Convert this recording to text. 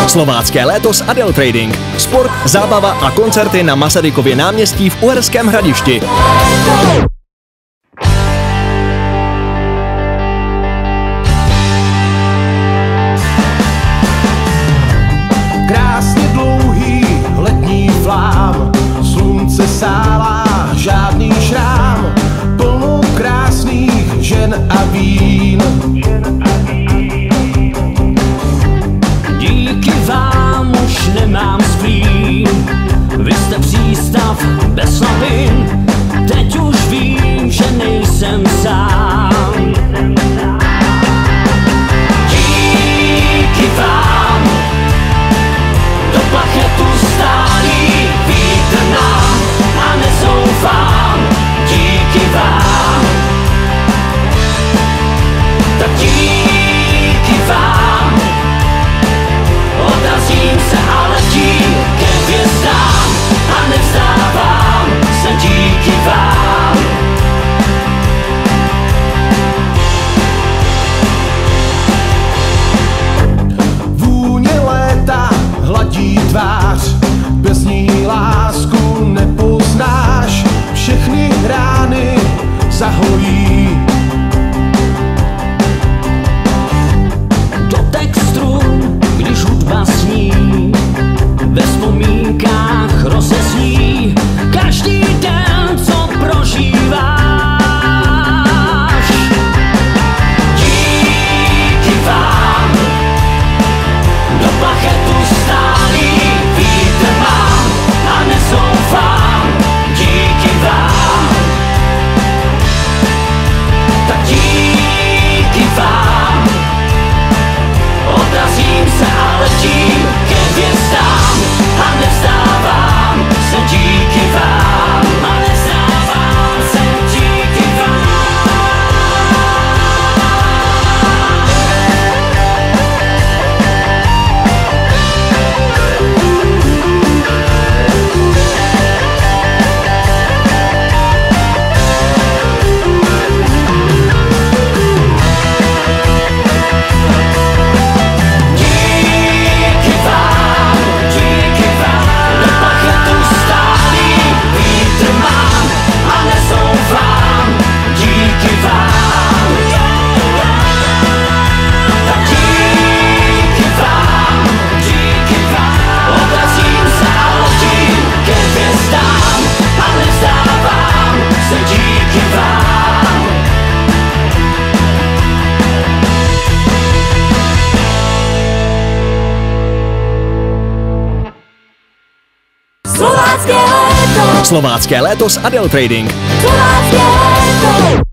Slovácké léto s Adel Trading. Sport, zábava a koncerty na Masarykově náměstí v Uherském Hradišti. Krásně dlouhý letní flám, slunce sálá, žádný šrám, plno krásných žen a vín. Díky vám už nemám splín, vy jste přístav bez slabin, teď už vím, že nejsem sám. Díky vám do plachetu stálý vítr nám a nezoufám. Díky vám, tak díky vám odrazím se a letím ke hvězdám a nevzdávám se díky vám. Vůně léta hladí tvář, bez ní lásku nepoznáš, všechny rány zahojí. Dotek strun, když hudba sní, ve vzpomínkách rozezní každý den, co prožíváš. Díky vám do plachetu stálý vítr mám a nezoufám. Díky vám, tak díky vám odrazím se a letím ke hvězdám a nevzdávám se díky vám. A nevzdávám se díky vám. Díky vám, do plachetu stálý vítr mám a nezoufám. Díky vám, tak díky vám, odrazím se a letím ke hvězdám a nevzdávám se díky vám. Slovácké léto s Adel Trading. Slovácké léto.